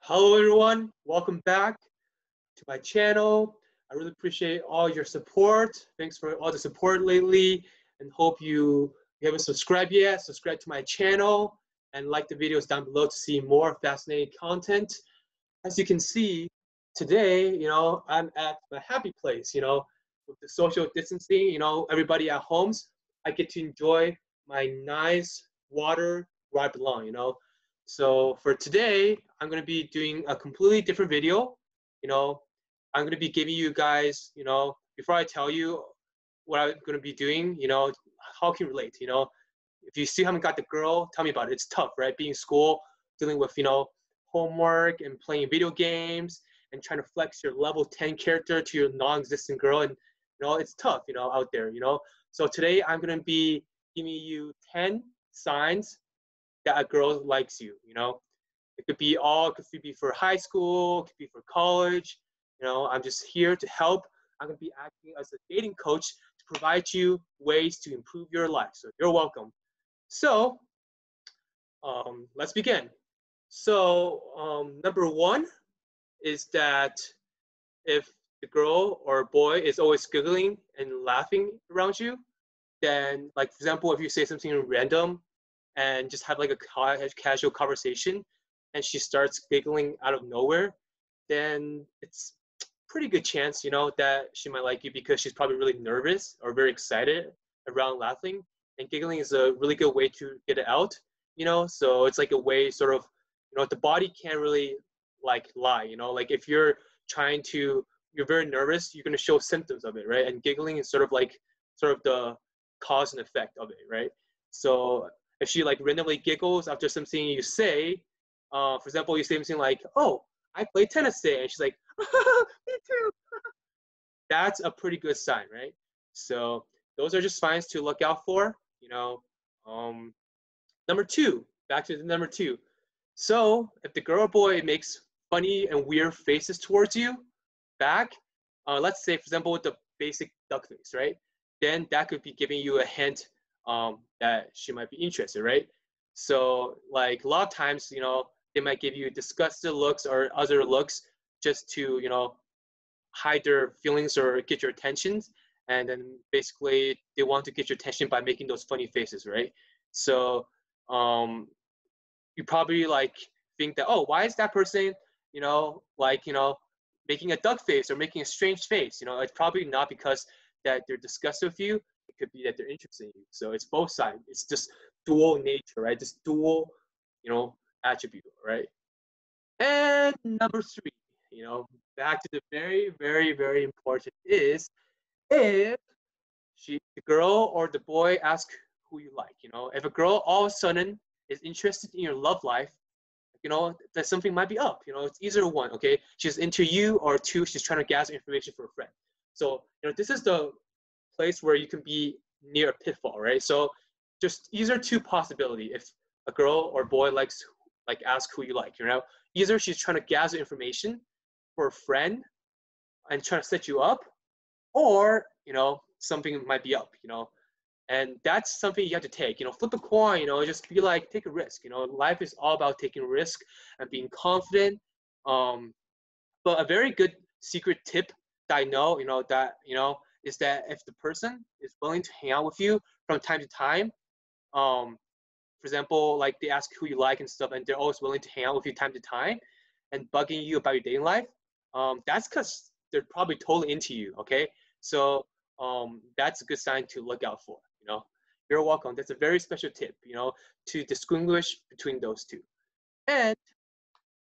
Hello everyone, welcome back to my channel. I really appreciate all your support. Thanks for all the support lately and hope you haven't subscribed yet, subscribe to my channel and like the videos down below to see more fascinating content. As you can see, today, I'm at my happy place, with the social distancing, everybody at homes, I get to enjoy my nice water where I belong, So for today, I'm going to be doing a completely different video. You know, I'm going to be giving you guys, before I tell you what I'm going to be doing, how can you relate, if you still haven't got the girl, tell me about it. It's tough, right? Being in school, dealing with, homework and playing video games and trying to flex your level 10 character to your non-existent girl. And, it's tough, out there, So today I'm going to be giving you 10 signs that a girl likes you, It could be for high school, it could be for college. I'm just here to help. I'm gonna be acting as a dating coach to provide you ways to improve your life. So you're welcome. So let's begin. So number one is that if the girl or boy is always giggling and laughing around you, then like for example, if you say something random and just have like a casual conversation and she starts giggling out of nowhere, then it's pretty good chance, that she might like you because she's probably really nervous or very excited around laughing. And giggling is a really good way to get it out, so it's like a way sort of, the body can't really like lie, like if you're very nervous, you're going to show symptoms of it, right? And giggling is sort of the cause and effect of it, right? So if she like randomly giggles after something you say, for example, you say something like, "Oh, I played tennis today," and she's like, "Me too." That's a pretty good sign, right? So those are just signs to look out for. Um, number two, back to the number two. So if the girl or boy makes funny and weird faces towards you back, let's say, for example, with the basic duck face, right? Then that could be giving you a hint that she might be interested, right? So like a lot of times, they might give you disgusted looks or other looks just to, hide their feelings or get your attention. And then basically they want to get your attention by making those funny faces, right? So um, you probably like think that, oh, why is that person, making a duck face or making a strange face? It's probably not because that they're disgusted with you. It could be that they're interested in you. So it's both sides. It's just dual nature, right? Just dual, attribute, right? And number three, back to the very, very, very important is if the girl or the boy ask who you like, if a girl all of a sudden is interested in your love life, that something might be up, it's either one, okay? She's into you, or two, she's trying to gather information for a friend. So, this is the place where you can be near a pitfall, right? So just these are two possibilities. If a girl or boy ask who you like, either she's trying to gather information for a friend and trying to set you up, or something might be up, and that's something you have to take, flip a coin, just be like, take a risk, life is all about taking risk and being confident. But a very good secret tip that I know, is that if the person is willing to hang out with you from time to time, for example, like they ask who you like and stuff, and they're always willing to hang out with you time to time and bugging you about your dating life, that's because they're probably totally into you, okay? So that's a good sign to look out for, You're welcome. That's a very special tip, to distinguish between those two. And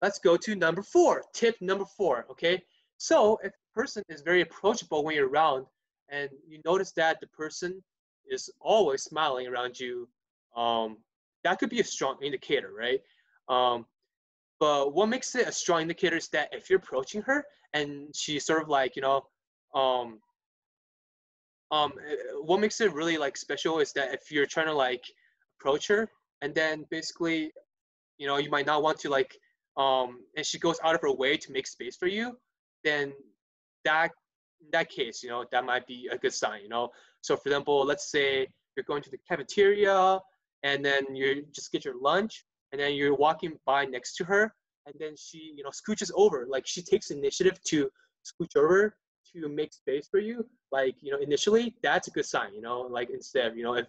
let's go to number four, tip number four, okay? So if the person is very approachable when you're around and you notice that the person is always smiling around you, that could be a strong indicator, right? But what makes it a strong indicator is that if you're approaching her and she's sort of like, um, what makes it really like special is that if you're trying to like approach her and then basically, you might not want to like, and she goes out of her way to make space for you, then that in that case, that might be a good sign, So for example, let's say you're going to the cafeteria and then you just get your lunch and then you're walking by next to her and then she, you know, scooches over, like she takes initiative to scooch over to make space for you, like, you know, initially, that's a good sign, you know, like instead of, you know, if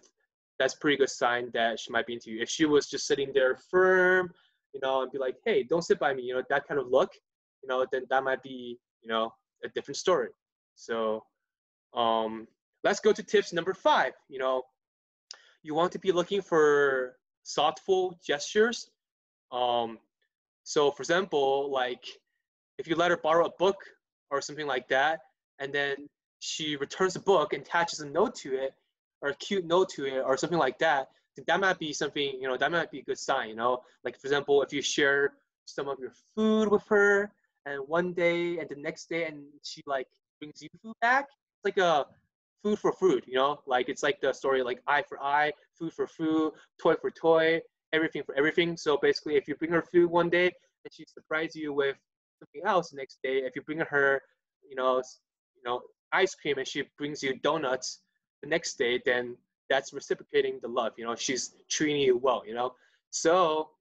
that's pretty good sign that she might be into you. If she was just sitting there firm, you know, and be like, hey, don't sit by me, you know, that kind of look, you know, then that might be, you know, a different story. So let's go to tips number 5. You know, you want to be looking for thoughtful gestures. So for example, like if you let her borrow a book or something like that, and then she returns the book and attaches a note to it, or a cute note to it, or something like that, then that might be something, you know, that might be a good sign, you know? Like for example, if you share some of your food with her, and one day and the next day, and she like brings you food back, it's like a food for food, you know? Like it's like the story like eye for eye, food for food, toy for toy, everything for everything. So basically, if you bring her food one day and she surprises you with something else the next day, if you bring her, you know, ice cream and she brings you donuts the next day, then that's reciprocating the love. You know, she's treating you well. You know, so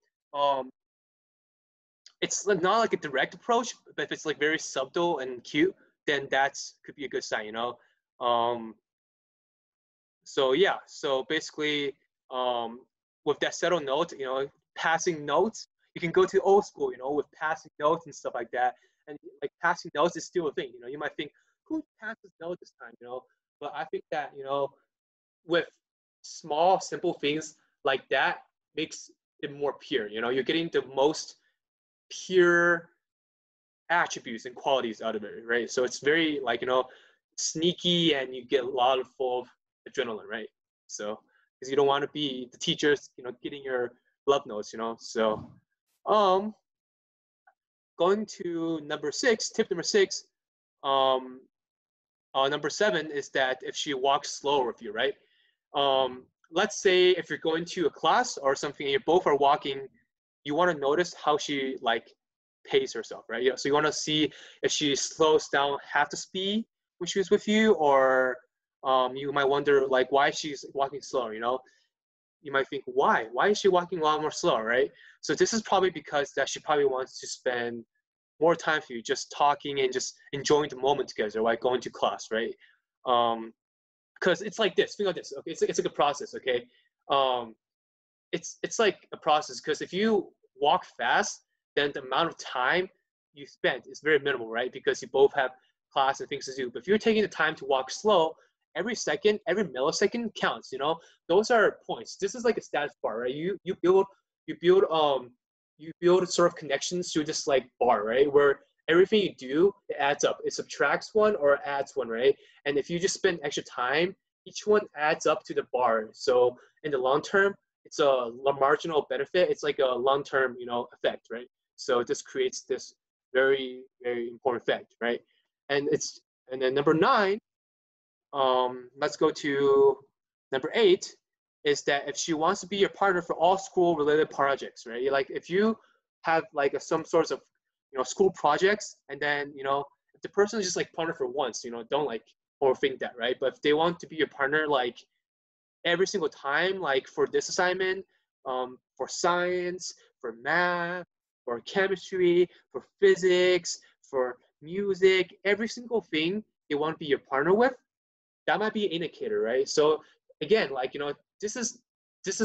it's not like a direct approach, but if it's like very subtle and cute, then that's could be a good sign. You know, so yeah, so basically, with that settled note, you know, passing notes, you can go to old school, you know, with passing notes and stuff like that. And like passing notes is still a thing, you know. You might think, who passes notes this time, you know? But I think that, you know, with small, simple things like that makes it more pure. You know, you're getting the most pure attributes and qualities out of it, right? So it's very like, you know, sneaky, and you get a lot of full of adrenaline, right? So because you don't want to be the teachers, you know, getting your love notes, you know. So going to number 6, tip number 6, number 7 is that if she walks slower with you, right? Let's say if you're going to a class or something and you both are walking, you want to notice how she like pace herself, right? Yeah, so you want to see if she slows down half the speed when she's with you, or you might wonder like why she's walking slower, you know? You might think, why is she walking a lot more slow, right? So this is probably because that she probably wants to spend more time for you just talking and just enjoying the moment together while going to class, right? Because it's like this, think of this, okay? It's like a process, okay? It's like a process, because if you walk fast, then the amount of time you spend is very minimal, right? Because you both have class and things to do. But if you're taking the time to walk slow, every second, every millisecond counts, you know? Those are points. This is like a status bar, right? You build sort of connections through this like bar, right? Where everything you do, it adds up. It subtracts one or adds one, right? And if you just spend extra time, each one adds up to the bar. So in the long term, it's a marginal benefit. It's like a long-term, you know, effect, right? So this creates this very, very important effect, right? And then number 9, let's go to number 8, is that if she wants to be your partner for all school-related projects, right? Like if you have like some sorts of, you know, school projects, and then, you know, if the person is just like partner for once, you know, don't like overthink that, right? But if they want to be your partner like every single time, like for this assignment, for science, for math, for chemistry, for physics, for music, every single thing they want to be your partner with, that might be an indicator, right? So again, like, you know, this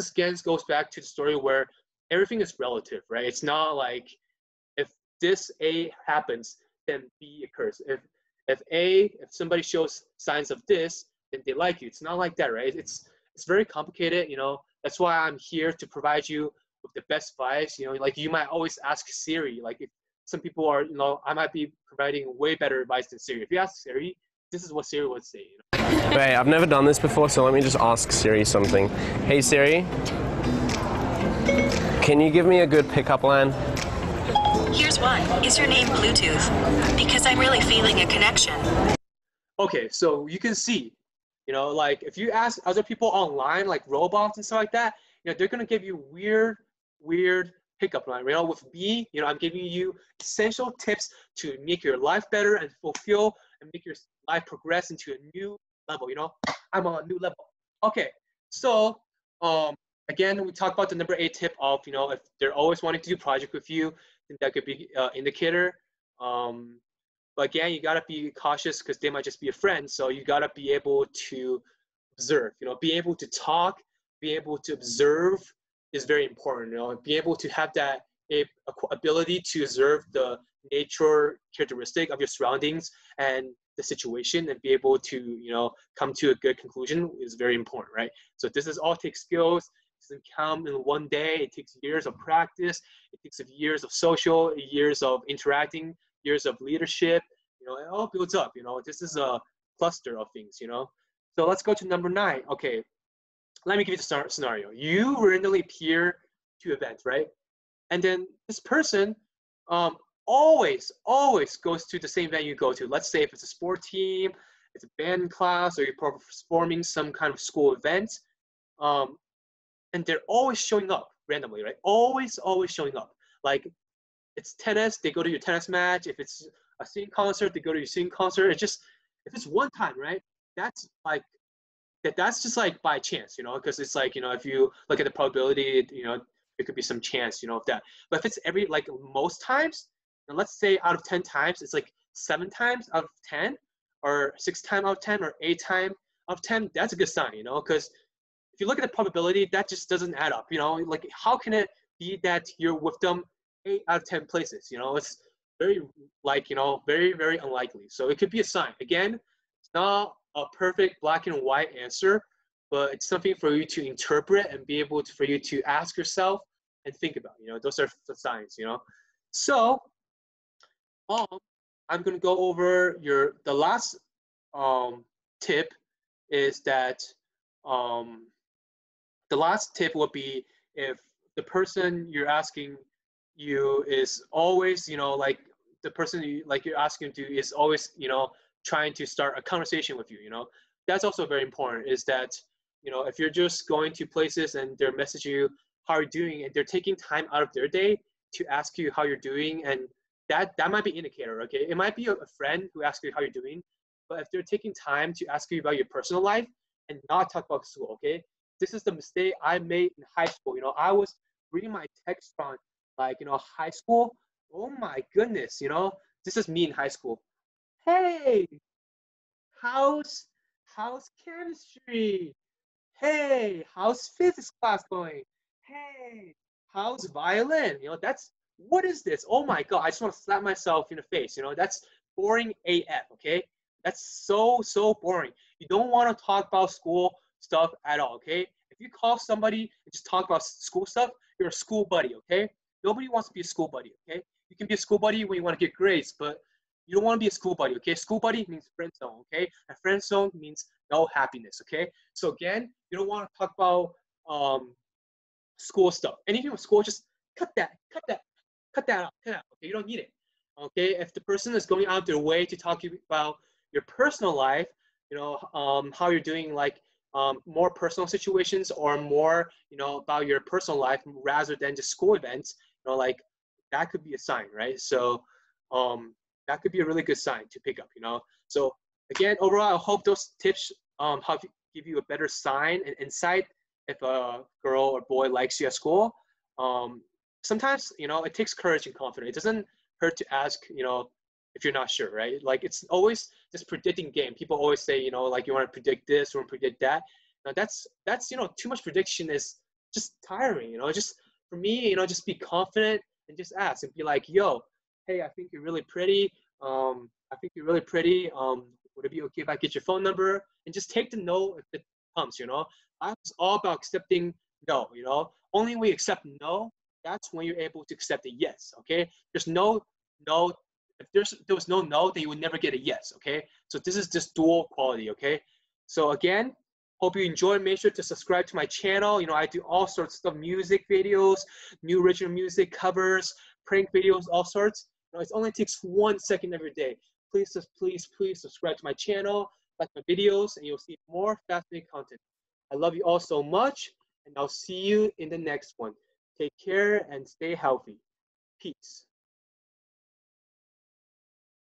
again goes back to the story where everything is relative, right? It's not like if this A happens, then B occurs. If somebody shows signs of this, then they like you. It's not like that, right? It's very complicated, you know. That's why I'm here to provide you with the best advice. You know, like you might always ask Siri. Like if some people are, you know, I might be providing way better advice than Siri. If you ask Siri, this is what Siri would say. You know? Wait, I've never done this before, so let me just ask Siri something. Hey Siri, can you give me a good pickup line? Here's why. Is your name Bluetooth? Because I'm really feeling a connection. Okay, so you can see, you know, like if you ask other people online, like robots and stuff like that, you know, they're gonna give you weird pickup line. You know, with me, you know, I'm giving you essential tips to make your life better and fulfill and make your life progress into a new level. You know, I'm on a new level. Okay, so again, we talked about the number 8 tip of, if they're always wanting to do project with you, then that could be indicator. But again, you gotta be cautious because they might just be a friend. So you gotta be able to observe, be able to talk, be able to observe is very important, be able to have that ability to observe the nature characteristic of your surroundings and the situation and be able to, come to a good conclusion is very important, right? So this is all takes skills. It doesn't come in one day. It takes years of practice. It takes years of social, years of interacting, years of leadership. It all builds up. This is a cluster of things. So let's go to number 9. Okay, let me give you the scenario. You randomly appear to events, right? And then this person always goes to the same venue you go to. Let's say if it's a sport team, it's a band class, or you're performing some kind of school event, and they're always showing up randomly, right? Always showing up. Like it's tennis, they go to your tennis match. If it's a singing concert, they go to your singing concert. It's just, if it's one time, right? That's like, that's just like by chance, because it's like, if you look at the probability, there could be some chance, of that. But if it's like most times, and let's say out of 10 times, it's like 7 times out of 10, or 6 times out of 10, or 8 times out of 10, that's a good sign, because if you look at the probability, that just doesn't add up, like how can it be that you're with them 8 out of 10 places, it's very like, very, very unlikely. So it could be a sign. Again, it's not a perfect black and white answer, but it's something for you to interpret and be able to, for you to ask yourself and think about, those are the signs, So I'm going to go over the last tip is that the last tip would be if the person you're asking you is always, like the person you're asking to is always, trying to start a conversation with you, that's also very important, is that, if you're just going to places and they're messaging you how you're doing, and they're taking time out of their day to ask you how you're doing, and that might be an indicator, okay? It might be a friend who asks you how you're doing, but if they're taking time to ask you about your personal life and not talk about school, okay? This is the mistake I made in high school. I was reading my text from like, high school. Oh my goodness, this is me in high school. Hey, how's chemistry? Hey, how's physics class going? Hey, how's violin? What is this? Oh my God, I just want to slap myself in the face. That's boring AF, okay? That's so boring. You don't want to talk about school stuff at all, okay? If you call somebody and just talk about school stuff, you're a school buddy, okay? Nobody wants to be a school buddy, okay? You can be a school buddy when you want to get grades, but you don't want to be a school buddy, okay? School buddy means friend zone, okay? And friend zone means no happiness, okay? So again, you don't want to talk about school stuff. Anything with school, just cut that out, okay? You don't need it, okay? If the person is going out their way to talk to you about your personal life, how you're doing, like more personal situations, or more, about your personal life rather than just school events, like that could be a sign, right? So that could be a really good sign to pick up, So again, overall, I hope those tips help give you a better sign and insight if a girl or boy likes you at school. Sometimes, it takes courage and confidence. It doesn't hurt to ask, if you're not sure, right? Like it's always this predicting game. People always say, like you want to predict this or predict that. Now that's too much prediction is just tiring, just for me, just be confident and just ask and be like, yo, hey, I think you're really pretty. I think you're really pretty. Would it be okay if I get your phone number? And just take the no if it comes, It's all about accepting no, Only when you accept no, that's when you're able to accept a yes, okay? There's no. If there was no no, then you would never get a yes, okay? So this is just dual quality, okay? So again, hope you enjoy. Make sure to subscribe to my channel. I do all sorts of stuff, music videos, new original music covers, prank videos, all sorts. It only takes 1 second every day. Please subscribe to my channel, like my videos, and you'll see more fascinating content. I love you all so much, and I'll see you in the next one. Take care and stay healthy. Peace.